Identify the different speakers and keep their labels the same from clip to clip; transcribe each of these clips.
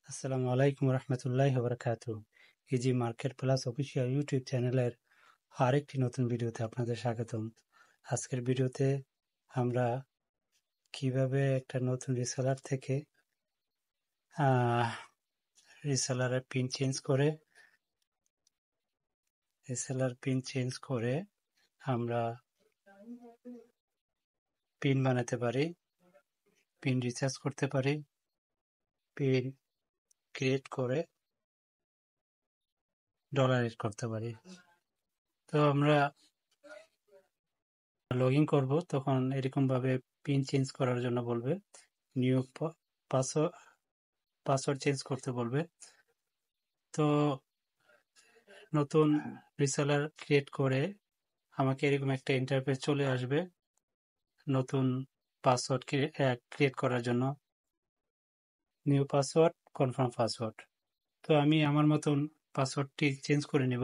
Speaker 1: আসসালামু আলাইকুম রহমতুল্লাহি ওয়া বারাকাতুহু। Easy market plus official YouTube চ্যানেলের আরেকটি নতুন ভিডিওতে আপনাদের স্বাগতম। আজকের ভিডিওতে আমরা কিভাবে একটা নতুন রিসেলার থেকে রিসেলারের পিন চেঞ্জ করে আমরা পিন বানাতে পারি, পিন রিচার্জ করতে পারি, পিন ক্রিয়েট করে ডলার এড করতে পারি। তো আমরা লগ ইন করবো, তখন এরকম ভাবে পিন চেঞ্জ করার জন্য বলবে, নিউ পাসওয়ার্ড চেঞ্জ করতে বলবে। তো নতুন রিসেলার ক্রিয়েট করে আমাকে এরকম একটা ইন্টারফেস চলে আসবে নতুন পাসওয়ার্ড ক্রিয়েট করার জন্য, নিউ পাসওয়ার্ড, কনফার্ম পাসওয়ার্ড। তো আমি আমার মতন পাসওয়ার্ডটি চেঞ্জ করে নিব।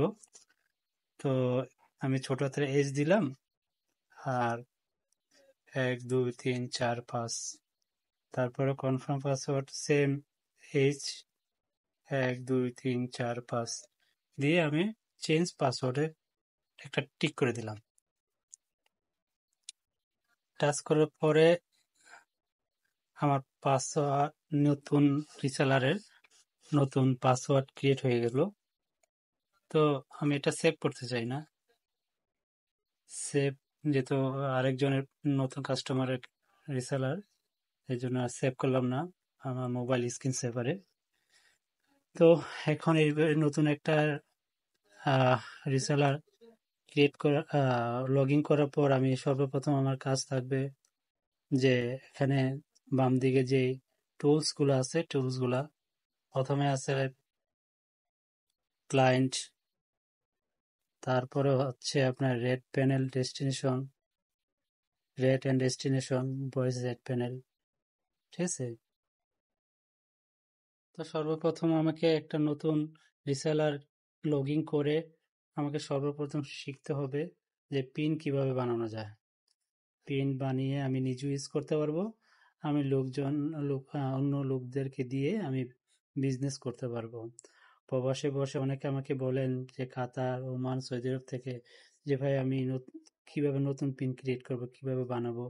Speaker 1: তো আমি ছোট হাতের H দিলাম, আর 1 2 3 4 5, তারপরে কনফার্ম পাসওয়ার্ড সেম H 1 2 3 4 5 দিয়ে আমি চেঞ্জ পাসওয়ার্ডে একটা টিক করে দিলাম। টাচ করার পরে আমার পাসওয়ার্ড, নতুন রিসেলারের নতুন পাসওয়ার্ড ক্রিয়েট হয়ে গেল। তো আমি এটা সেভ করতে চাই না, সেভ যেহেতু আরেকজনের নতুন কাস্টমারের রিসেলার, এই জন্য আর সেভ করলাম না আমার মোবাইল স্ক্রিন সেভারে। তো এখন এই নতুন একটা রিসেলার ক্রিয়েট করা, লগ ইন করার পর আমি সর্বপ্রথম আমার কাজ থাকবে যে এখানে বাম দিকে যে টুলসগুলো আছে, টুলসগুলা প্রথমে আছে ক্লায়েন্ট, তারপরে হচ্ছে আপনার rate panel destination, rate and destination, voice rate panel, ঠিক আছে। তো সর্বপ্রথম আমাকে একটা নতুন রিসেলার লগ ইন করে আমাকে সর্বপ্রথম শিখতে হবে যে পিন কিভাবে বানানো যায়। পিন বানিয়ে আমি নিজে ইউজ করতে পারবো, আমি অন্য লোকদেরকে দিয়ে আমি বিজনেস করতে পারবো। প্রবাসে বসে অনেকে আমাকে বলেন যে কাতার, ওমান, সৌদি আরব থেকে, যে ভাই আমি কিভাবে নতুন পিন ক্রিয়েট করব, কিভাবে বানাবো,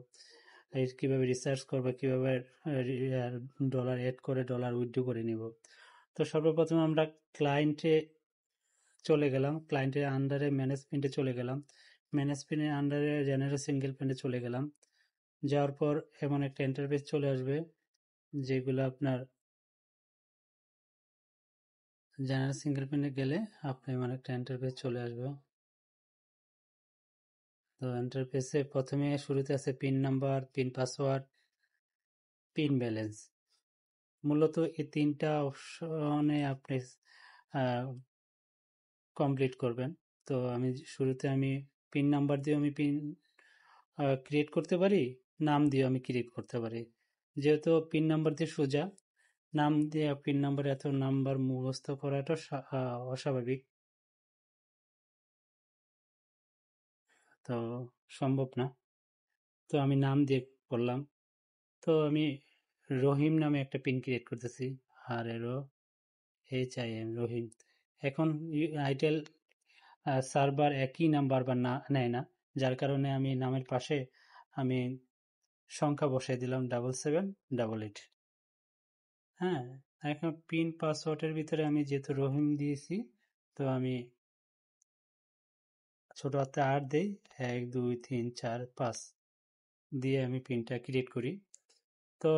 Speaker 1: কিভাবে রিসার্চ করবো, কিভাবে ডলার এড করে ডলার উইথড্র করে নিব। তো সর্বপ্রথম আমরা ক্লায়েন্টে চলে গেলাম, ক্লায়েন্টের আন্ডারে ম্যানেজমেন্টে চলে গেলাম, ম্যানেজমেন্টের আন্ডারে জেনারেল সিঙ্গেল প্যান্টে চলে গেলাম। যাওয়ার পর এমন একটা ইন্টারফেস চলে আসবে যেগুলো আপনার জেনারেল সিঙ্গেল প্যান্টে গেলে আপনি এমন একটা ইন্টারফেস চলে আসবে। তো ইন্টারফেসে প্রথমে শুরুতে আছে pin number, pin password, pin balance. মূলত এই তিনটা অপশনে আপনি কমপ্লিট করবেন। তো আমি শুরুতে পিন নাম্বার দিয়ে আমি পিন ক্রিয়েট করতে পারি, নাম দিয়ে আমি ক্রিয়েট করতে পারি। যেহেতু পিন নাম্বার দিয়ে সোজা, নাম দিয়ে পিন নাম্বার এত নাম্বার মুখস্থ করাটা অস্বাভাবিক, তো সম্ভব না। তো আমি নাম দিয়ে করলাম। তো আমি রহিম নামে একটা পিন ক্রিয়েট করতেছি, ROHIM, রহিম। এখন আইটেল সার্ভার একই নাম্বার বা না নেয় না, যার কারণে আমি নামের পাশে আমি সংখ্যা বসাই দিলাম 7788। হ্যাঁ, এখন পিন পাসওয়ার্ডের ভিতরে আমি যেহেতু রহিম দিয়েছি, তো আমি ছোট হাতে 8 দেই, 1 2 3 4 5 দিয়ে আমি পিনটা ক্রিয়েট করি। তো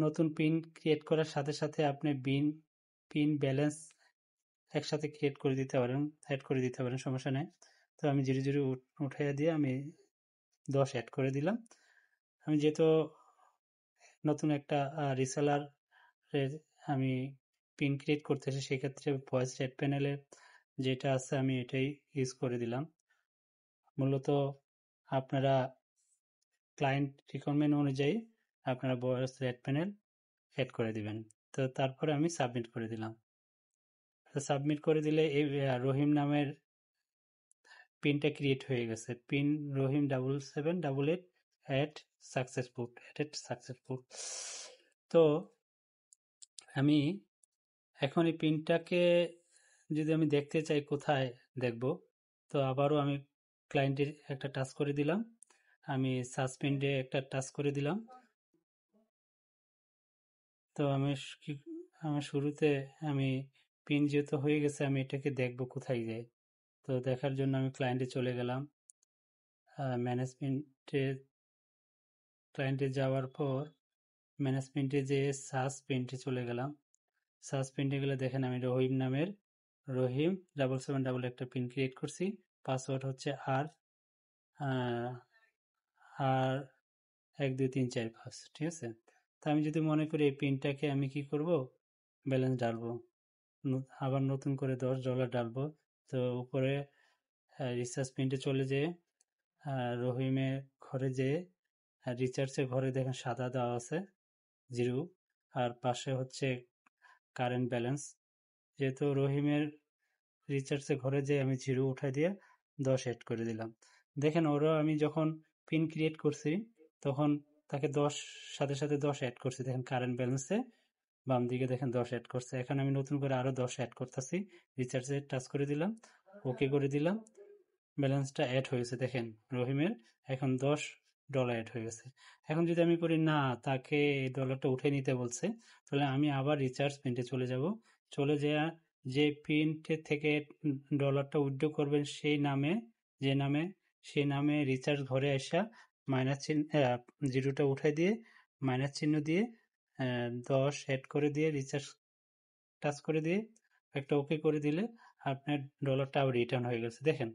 Speaker 1: নতুন পিন ক্রিয়েট করার সাথে সাথে আপনি পিন ব্যালেন্স একসাথে ক্রিয়েট করে দিতে পারেন, অ্যাড করে দিতে পারেন, সমস্যা নেই। তো আমি ধীরে ধীরে উঠাইয়া দিয়ে আমি 10 অ্যাড করে দিলাম। আমি যেহেতু নতুন একটা রিসেলার আমি পিন ক্রিয়েট করতেছি, সেক্ষেত্রে ভয়েস রেট প্যানেলে যেটা আছে আমি এটাই ইউজ করে দিলাম। মূলত আপনারা ক্লায়েন্ট রিকোয়ারমেন্ট অনুযায়ী আপনারা ভয়েস রেট প্যানেল অ্যাড করে দিবেন। তো তারপরে আমি সাবমিট করে দিলাম। তো সাবমিট করে দিলে এই রহিম নামের পিনটা ক্রিয়েট হয়ে গেছে। পিন রহিম 7788 অ্যাড সাকসেসফুল। তো আমি এখন এই পিনটাকে যদি আমি দেখতে চাই কোথায় দেখব, তো আবারও আমি ক্লায়েন্টের একটা টাচ করে দিলাম, আমি সাসপেন্ডে একটা টাচ করে দিলাম। তো আমার শুরুতে আমি পিন যেহেতু হয়ে গেছে, আমি এটাকে দেখব কোথায় যায়। তো দেখার জন্য আমি ক্লায়েন্টে চলে গেলাম, ক্লায়েন্টে যাওয়ার পর ম্যানেজমেন্টে যে সার্চ পেন্টে চলে গেলাম। সার্চ পেন্টে গেলে দেখেন আমি রহিম নামের রহিম 77 একটা পিন ক্রিয়েট করছি। পাসওয়ার্ড হচ্ছে আর 1 2 3 4 5, ঠিক আছে। তা আমি যদি মনে করি এই পিনটাকে আমি কি করব, ব্যালেন্স ডালবো, আবার নতুন করে $10 ডালবো। তো উপরে রিচার্জ পিনটে চলে যেয়ে রহিমের ঘরে যেয়ে রিচার্জের ঘরে দেখেন সাদা দেওয়া আছে 0, আর পাশে হচ্ছে কারেন্ট ব্যালেন্স। যেহেতু রহিমের রিচার্জে ঘরে যেয়ে আমি 0 উঠাই দিয়ে 10 অ্যাড করে দিলাম। দেখেন ওরা আমি যখন পিন ক্রিয়েট করছি তখন তাকে 10 সাথে সাথে 10 অ্যাড করছি। দেখেন কারেন্ট ব্যালেন্সে বাম দিকে দেখেন 10 অ্যাড করছে। এখন আমি নতুন করে আরো 10 অ্যাড করতেছি। রিচার্জে টাচ করে দিলাম, ওকে করে দিলাম, ব্যালেন্সটা অ্যাড হয়েছে। দেখেন রহিমের এখন $10 অ্যাড হয়ে গেছে। এখন যদি আমি করি না, তাকে এই ডলারটা উঠে নিতে বলছে, তাহলে আমি আবার রিচার্জ পিনটে চলে যাব। চলে যাওয়া যে পিনটে থেকে ডলারটা উইথড্র করবেন সেই নামে রিচার্জ ঘরে আসা মাইনাস চিহ্ন 0টা উঠাই দিয়ে মাইনাস চিহ্ন দিয়ে 10 অ্যাড করে দিয়ে রিচার্জ টাচ করে দিয়ে একটা ওকে করে দিলে আপনার ডলারটা আবার রিটার্ন হয়ে গেছে। দেখেন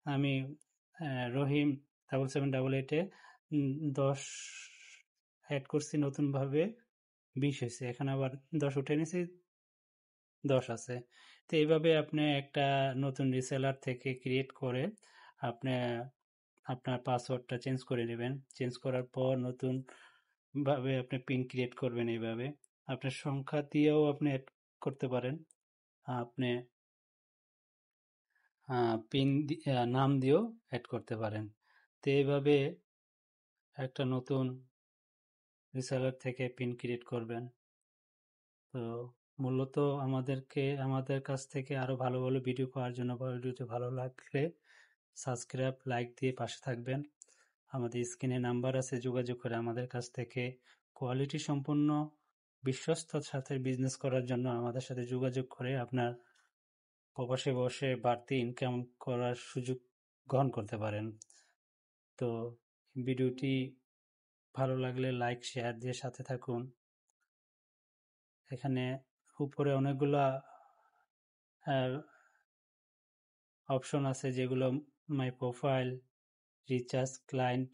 Speaker 1: আমি রহিম 7788-এ 10 অ্যাড করছি নতুনভাবে, 20 হয়েছে। এখন আবার 10 উঠে নিয়েছি, 10 আছে। তো এইভাবে আপনি একটা নতুন রিসেলার থেকে ক্রিয়েট করে আপনি আপনার পাসওয়ার্ডটা চেঞ্জ করে নেবেন। চেঞ্জ করার পর নতুন ভাবে আপনি পিন ক্রিয়েট করবেন। এইভাবে আপনার সংখ্যা দিয়েও আপনি অ্যাড করতে পারেন, আপনি পিন নাম দিয়েও অ্যাড করতে পারেন। তো এইভাবে একটা নতুন রিসেলার থেকে পিন ক্রিয়েট করবেন। তো মূলত আমাদের কাছ থেকে আরো ভালো ভালো ভিডিও পাওয়ার জন্য ভিডিওটি ভালো লাগলে সাবস্ক্রাইব লাইক দিয়ে পাশে থাকবেন। আমাদের স্ক্রিনে নাম্বার আছে, যোগাযোগ করে আমাদের কাছ থেকে কোয়ালিটি সম্পন্ন বিশ্বস্তর সাথে বিজনেস করার জন্য আমাদের সাথে যোগাযোগ করে আপনার প্রবাসে বসে বাড়তি ইনকাম করার সুযোগ গ্রহণ করতে পারেন। তো ভিডিওটি ভালো লাগলে লাইক শেয়ার দিয়ে সাথে থাকুন। এখানে উপরে অনেকগুলা অপশন আছে, যেগুলো মাই প্রোফাইল, রিচার্জ, ক্লায়েন্ট,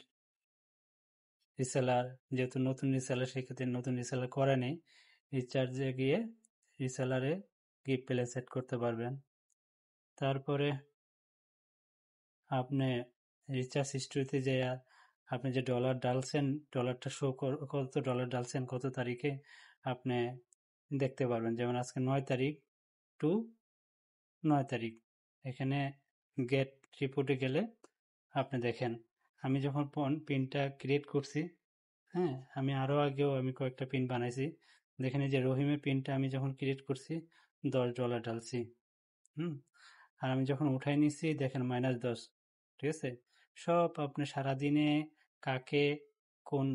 Speaker 1: রিসেলার। যেহেতু নতুন রিসেলার, সেক্ষেত্রে নতুন রিসেলার করে নেই, রিচার্জে গিয়ে রিসেলারে গিফট প্লেস সেট করতে পারবেন। তারপরে আপনি রিচার্জ হিস্ট্রিতে যে আপনি যে ডলার ডালছেন, ডলারটা শো কত ডলার ডালছেন কত তারিখে আপনি দেখতে পারবেন। যেমন আজকে 9 তারিখ টু 9 তারিখ, এখানে গেট রিপোর্টে গেলে আপনি দেখেন আমি যখন পিনটা ক্রিয়েট করছি, হ্যাঁ আমি আরও আগেও আমি কয়েকটা পিন বানাইছি। দেখেন এই যে রহিমের পিনটা আমি যখন ক্রিয়েট করছি $10 ডালছি, আর আমি যখন উঠাই নিচ্ছি দেখেন -10, ঠিক আছে। সব আপনি সারাদিনে কাকে কোন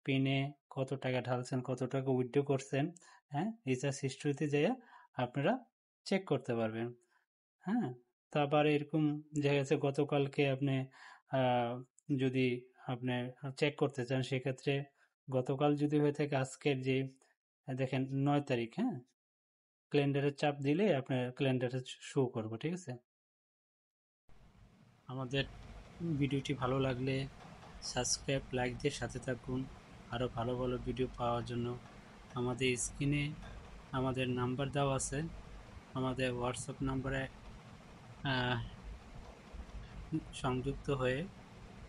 Speaker 1: পিনে কত টাকা ঢালছেন, কত টাকা উইথড্র করছেন, হ্যাঁ রিচার্জ হিস্ট্রিতে যেয়ে আপনারা চেক করতে পারবেন। হ্যাঁ, তারপর এরকম দেখা গেছে গতকালকে আপনি যদি আপনি চেক করতে চান, সেক্ষেত্রে গতকাল যদি হয়ে থাকে আজকের যে দেখেন 9 তারিখ, হ্যাঁ ক্যালেন্ডারে চাপ দিলে আপনার ক্যালেন্ডারে শো করবো, ঠিক আছে। আমাদের ভিডিওটি ভালো লাগলে সাবস্ক্রাইব লাইক দিয়ে সাথে থাকুন। আরও ভালো ভালো ভিডিও পাওয়ার জন্য আমাদের স্ক্রিনে আমাদের নাম্বার দেওয়া আছে, আমাদের হোয়াটসঅ্যাপ নাম্বারে সংযুক্ত হয়ে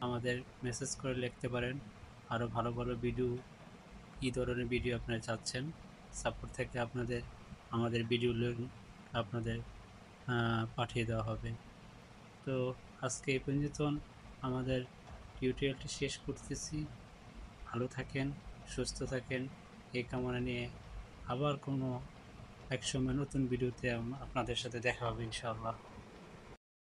Speaker 1: আমাদের মেসেজ করে লিখতে পারেন আরও ভালো ভালো ভিডিও, কী ধরনের ভিডিও আপনারা চাচ্ছেন। সাপোর্ট থেকে আমাদের ভিডিও আপনাদের পাঠিয়ে দেওয়া হবে। তো আজকে এই পর্যন্ত আমাদের টিউটোরিয়ালটি শেষ করতেছি। ভালো থাকেন, সুস্থ থাকেন এই কামনা নিয়ে আবার কোনো একসময় নতুন ভিডিওতে আপনাদের সাথে দেখা হবে ইনশাআল্লাহ।